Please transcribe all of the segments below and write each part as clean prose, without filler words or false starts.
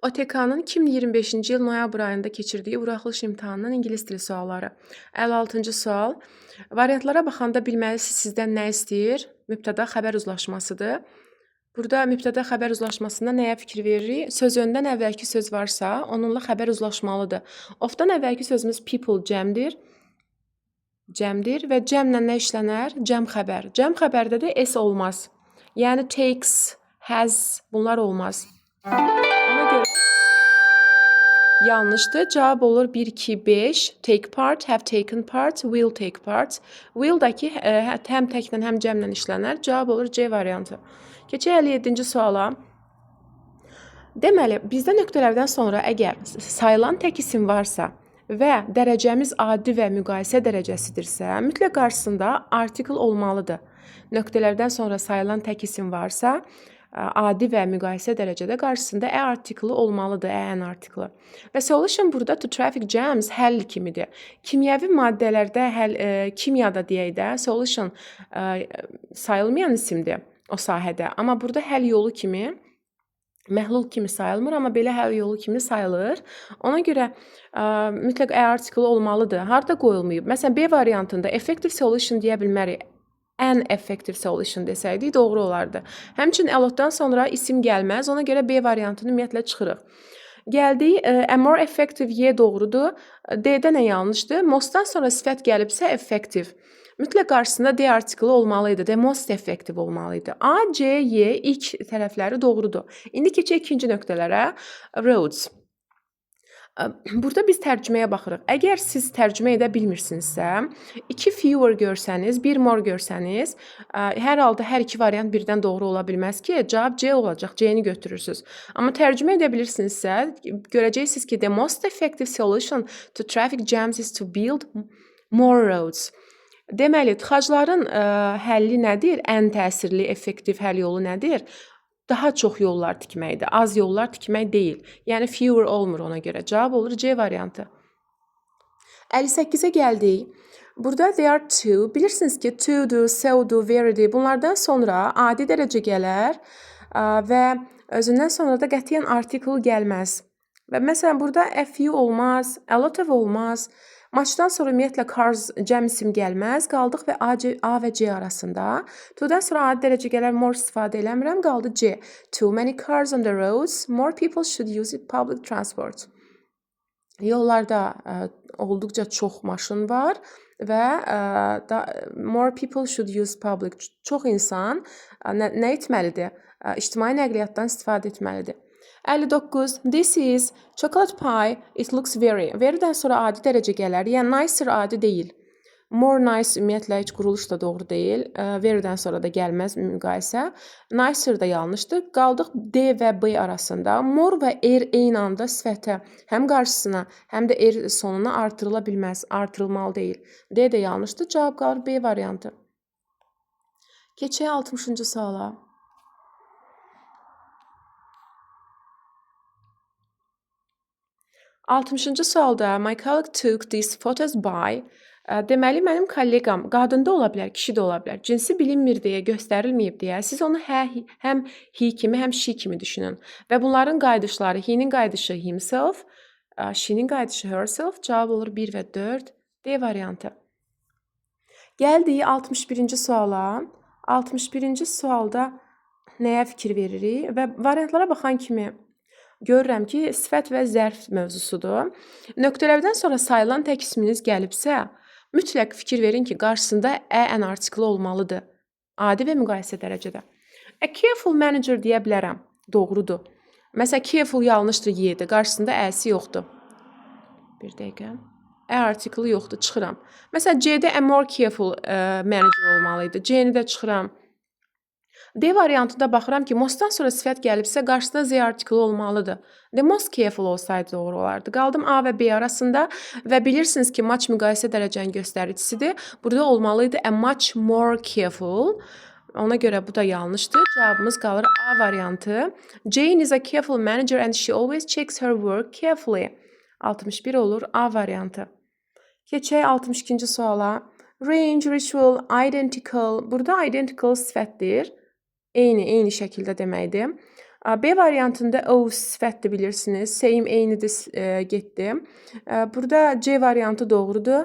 OTK-nın 2025-ci il noyabr ayında keçirdiyi buraxılış imtahanının ingilis dili sualları. 56-cı sual. Variantlara baxanda bilməlisiniz sizdən nə istəyir? Mübtəda xəbər uzlaşmasıdır. Burada mübtəda xəbər uzlaşmasında nəyə fikir veririk? Söz öndən əvvəlki söz varsa, onunla xəbər uzlaşmalıdır. Of-dan əvvəlki sözümüz people cəmdir və cəmlə nə işlənər? Cəm xəbər. Cəm xəbərdə də s olmaz. Yəni takes, has bunlar olmaz. Ona görə yanlışdır. Cavab olur 1, 2, 5. Take part, have taken part, will take part. Will da ki həm təklə, həm cəmlə işlənər. Cavab olur C variantı. Keçək 57-ci suala. Deməli, bizdə nöqtələrdən sonra əgər sayılan tək isim varsa və dərəcəmiz adi və müqayisə dərəcəsidirsə, mütləq qarşısında artikel olmalıdır. Nöqtələrdən sonra sayılan tək isim varsa, adi və müqayisə dərəcədə qarşısında artiklı olmalıdır, an artiklı. Və solution burada to traffic jams həll kimidir. Kimyəvi maddələrdə kimyada deyək də, solution sayılmayan isimdir o sahədə. Amma burada həll yolu kimi, məhlul kimi sayılmır, amma belə həll yolu kimi sayılır. Ona görə mütləq artiklı olmalıdır. Harda qoyulmayıb? Məsələn, B variantında effective solution deyə bilmərik. An effective solution desəydik doğru olardı. Həmçinin allotdan sonra isim gəlməz. Ona görə B variantını ümumiyyətlə çıxırıq. Gəldik, a more effective Y doğrudur. D-də nə yanlışdır? Mostdan sonra sifət gəlibsə effective. Mütləq qarşısında D artiklı olmalıydı. The most effective olmalıydı. A, C, Y ilk tərəfləri doğrudur. İndi keçək ikinci nöqtələrə. Roads. Burada biz tərcüməyə baxırıq. Əgər siz tərcümə edə bilmirsinizsə, 2 fewer görsəniz, 1 more görsəniz, hər halda hər iki variant birdən doğru ola bilməz ki, cavab C olacaq, C-ni götürürsünüz. Amma tərcümə edə bilirsinizsə, görəcəksiniz ki, the most effective solution to traffic jams is to build more roads. Deməli, tıxacların həlli nədir? Ən təsirli, effektiv həll yolu nədir? Daha çox yollar tikməkdir. Az yollar tikmək deyil. Yəni fewer olmur ona görə. Cavab olur C variantı. 58-ə gəldik. Burada there are two. Bilirsiniz ki, to-do, so-do, very-do. Bunlardan sonra adi dərəcə gələr və özündən sonra da qətiyyən article gəlməz. Və məsələn, burada a few olmaz, a lot of olmaz. Maçdan sonra ümumiyyətlə cars cəm isim gəlməz. Qaldıq və A və C arasında. To-dan sonra adi dərəcə gələr, more istifadə eləmirəm. Qaldı C. Too many cars on the roads. More people should use public transport. Yollarda olduqca çox maşın var və more people should use public. Çox insan nə etməlidir? İctimai nəqliyyatdan istifadə etməlidir. 59. This is chocolate pie. It looks very. Very'dən sonra adi dərəcə gələr. Yəni nicer adi deyil. More nice ümumiyyətlə heç quruluş da doğru deyil. Very'dən sonra da gəlməz müqayisə. Nicer da yanlışdır. Qaldıq D və B arasında. More və eyni anda sifətə həm qarşısına, həm də sonuna artırıla bilməz. Artırılmalı deyil. D də yanlışdır. Cavab qalır B variantı. Keçək 60-cı suala. 60-cı sualda my colleague took these photos by. Deməli, mənim kolleqam qadında ola bilər, kişi də ola bilər. Cinsi bilinmir deyə, göstərilməyib deyə siz onu həm he kimi, həm she kimi düşünün. Və bunların qayıdışları, he-nin qayıdışı himself, she-nin qayıdışı herself. Cavab olur 1 və 4. D variantı. Gəldik 61-ci suala. 61-ci sualda nəyə fikir veririk? Və variantlara baxan kimi görürəm ki, sifət və zərf mövzusudur. Nöqtələrdən sonra sayılan tək isminiz gəlibsə, mütləq fikir verin ki, qarşısında an artiklı olmalıdır. Adi və müqayisə dərəcədə. A careful manager deyə bilərəm. Doğrudur. Məsələn, careful yanlışdır Y-dir. Qarşısında əsi yoxdur. Bir dəqiqə. Artiklı yoxdur. Çıxıram. Məsələn, C-də a more careful manager olmalıydı. C-ni də çıxıram. D variantında baxıram ki, mostdan sonra sifət gəlibsə, qarşısında Z artiklı olmalıdır. The most careful olsaydı doğru olardı. Qaldım A və B arasında və bilirsiniz ki, much müqayisə dərəcənin göstəricisidir. Burada olmalıydı a much more careful. Ona görə bu da yanlışdır. Cavabımız qalır A variantı. Jane is a careful manager and she always checks her work carefully. 61 olur A variantı. Keçək 62-ci suala. Range, ritual, identical. Burada identical sifətdir. Eyni şəkildə deməkdir. B variantında o sifətdir bilirsiniz. Same, eynidir getdi. Burada C variantı doğrudur.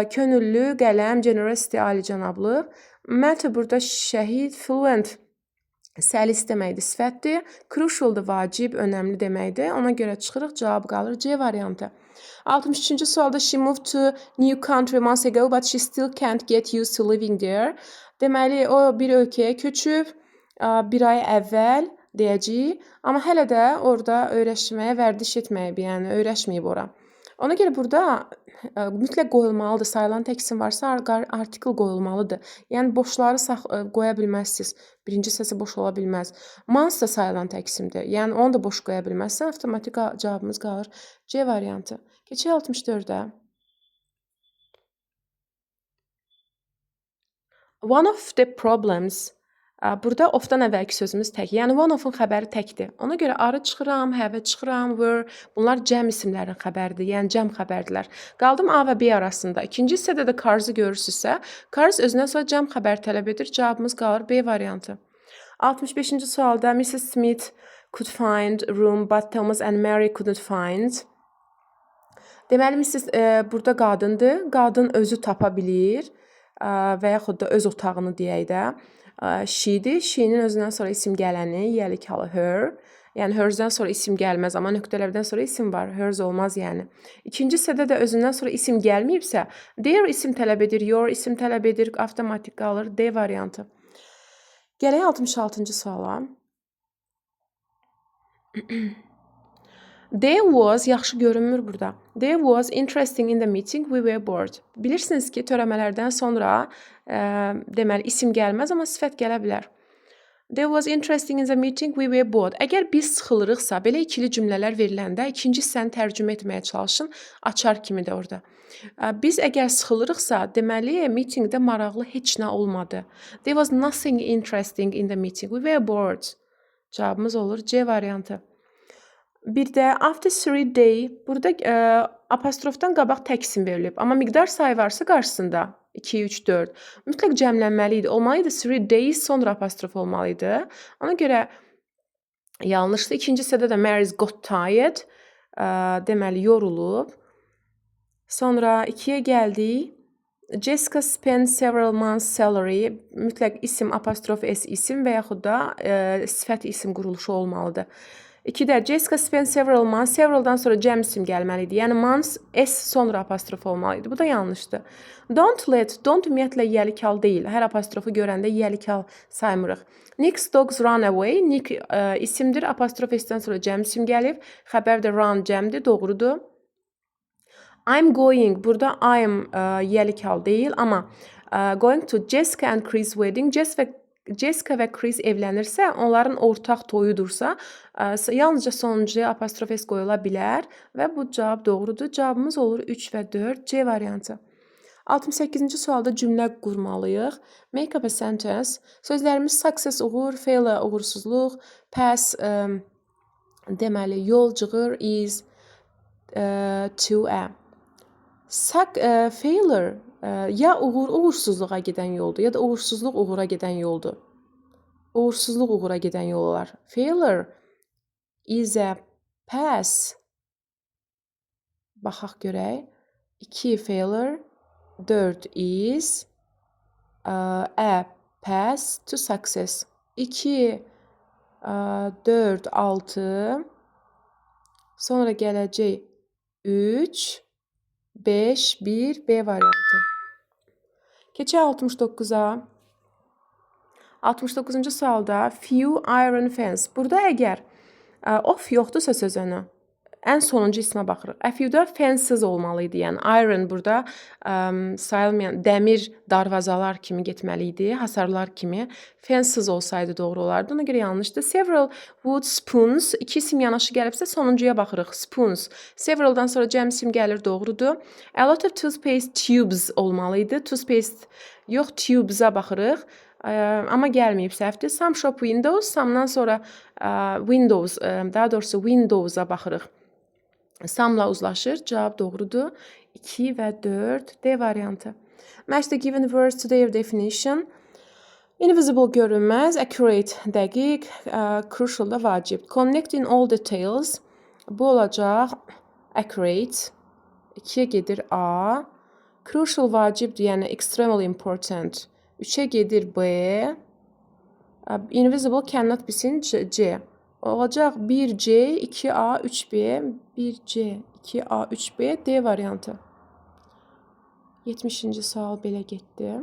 Könüllü, qələm, generosity, alicənablıq. Matter burada şəhid, fluent səlis deməkdir, sifətdir. Crucial da vacib, önəmli deməkdir. Ona görə çıxırıq, cavab qalır C variantı. 63-cü sualda she moved to new country months ago but she still can't get used to living there. Deməli o bir ölkəyə köçüb bir ay əvvəl deyəcəyik, amma hələ də orada öyrəşməyə, vərdiş etməyə, yəni öyrəşməyib ora. Ona görə burada mütləq qoyulmalıdır. Sayılan təksim varsa artikel qoyulmalıdır. Yəni boşları qoya bilməzsiniz. Birinci hissəsi boş ola bilməz. Months da sayılan təksimdir. Yəni onu da boş qoya bilməzsən. Avtomatik cavabımız qalır C variantı. Keçək 64-ə. One of the problems. Burada of-dan əvvəlki sözümüz tək. Yəni one of-un xəbəri təkdir. Ona görə arı çıxıram, have çıxıram, were. Bunlar cəm isimlərin xəbəridir. Yəni cəm xəbərdirlər. Qaldım A və B arasında. İkinci hissədə də cars-ı görürsünüzsə, cars özündən sonra cəm xəbər tələb edir. Cavabımız qalır B variantı. 65-ci sualda Mrs. Smith could find room but Thomas and Mary couldn't find. Deməli, Mrs. Burada qadındır. Qadın özü tapa bilir və yaxud da öz otağını deyək də. She'dir. She'nin özündən sonra isim gələni, yəlik halı her. Yəni her'dən sonra isim gəlməz, amma nöqtələrdən sonra isim var. Hers olmaz yəni. İkinci hissədə də özündən sonra isim gəlməyibsə, their isim tələb edir, your isim tələb edir, avtomatik qalır D variantı. Gələk 66-cı suala. There was, yaxşı görünmür burada. There was interesting in the meeting, we were bored. Bilirsiniz ki, törəmələrdən sonra deməli isim gəlməz, amma sifət gələ bilər. There was interesting in the meeting, we were bored. Əgər biz sıxılırıqsa, belə ikili cümlələr veriləndə ikinci hissəni tərcümə etməyə çalışın, açar kimi də orada. Biz əgər sıxılırıqsa, deməli meetingdə maraqlı heç nə olmadı. There was nothing interesting in the meeting, we were bored. Cavabımız olur C variantı. Bir də after 3 day, burada apostrofdan qabaq təksim verilib. Amma miqdar sayı varsa qarşısında 2, 3, 4. Mütləq cəmlənməli idi. Olmalıydı 3 days sonra apostrof olmalıydı. Ona görə yanlışdır. İkinci hissədə də Mary's got tired. Deməli yorulub. Sonra 2-yə gəldik. Jessica spent several months salary. Mütləq isim, apostrof S isim və yaxud da sifət isim quruluşu olmalıdır. 2-də Jessica spent several months. Severaldan sonra cəm isim gəlməlidir. Yəni months S sonra apostrof olmalıydı. Bu da yanlışdır. Don't let, don't ümumiyyətlə yəlik hal deyil. Hər apostrofu görəndə yəlik hal saymırıq. Nick's dogs run away. Nick isimdir. Apostrof S-dən sonra cəm isim gəlib. Xəbər də run cəmdir. Doğrudur. I'm going. Burada I'm yəlik hal deyil. Amma going to Jessica and Chris wedding. Jessica və Chris evlənirsə, onların ortaq toyudursa, yalnızca sonuncuya apostrof S qoyula bilər və bu cavab doğrudur. Cavabımız olur 3 və 4 C variantı. 68-ci sualda cümlə qurmalıyıq. Make up a sentence. Sözlərimiz success uğur, failure uğursuzluq, pass deməli yol, cığır, is to a. Failure ya uğursuzluğa gedən yoldur, ya da uğursuzluq uğura gedən yoldur. Uğursuzluq uğura gedən yol olar. Failure is a pass. Baxaq görək. 2 failure, 4 is a pass to success. 2, 4, 6. Sonra gələcək 3, 5, 1, B variantı. Keçək 69-a. 69-cu sualda few iron fence. Burada əgər of yoxdursa sözünü, ən sonuncu ismə baxırıq. A few-da fences olmalıydı. Yəni iron burada sayılmayan dəmir darvazalar kimi getməli idi, hasarlar kimi. Fences olsaydı doğru olardı. Ona görə yanlışdır. Several wood spoons. 2 isim yanaşı gəlibsə sonuncuya baxırıq. Spoons. Severaldan sonra cəm isim gəlir, doğrudur. A lot of toothpaste tubes olmalıydı. Toothpaste yox, tubes-a baxırıq. Amma gəlməyib, səhvdir. Some shop windows, some'dan sonra windows, daha doğrusu windows'a baxırıq. Some'la uzlaşır. Cavab doğrudur. 2 və 4 D variantı. Match the given words to their definition. Invisible görünməz, accurate dəqiq, crucial da vacib. Connecting all details bu olacaq accurate. 2-yə gedir A. Crucial vacibdir, yəni extremely important. 3-ə gedir B. Invisible cannot be-sin C. Olacaq 1C, 2A, 3B, 1C, 2A, 3B, D variantı. 70-ci sual belə getdi.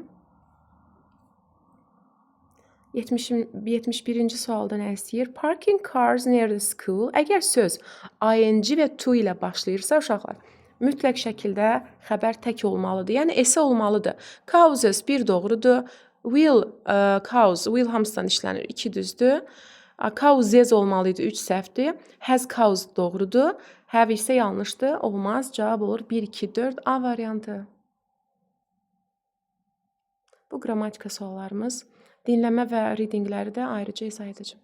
71-ci sualda nə istəyir? Parking cars near the school. Əgər söz ing və to ilə başlayırsa uşaqlar, mütləq şəkildə xəbər tək olmalıdır. Yəni ese olmalıdır. Causes 1 doğrudur. Will hamısından işlənir. 2 düzdür. Causes olmalıydı. 3 səhvdir. Has caused doğrudur. Have isə yanlışdır. Olmaz. Cavab olur 1, 2, 4 A variantı. Bu qrammatika suallarımız. Dinləmə və readingləri də ayrıca izah edəcəm.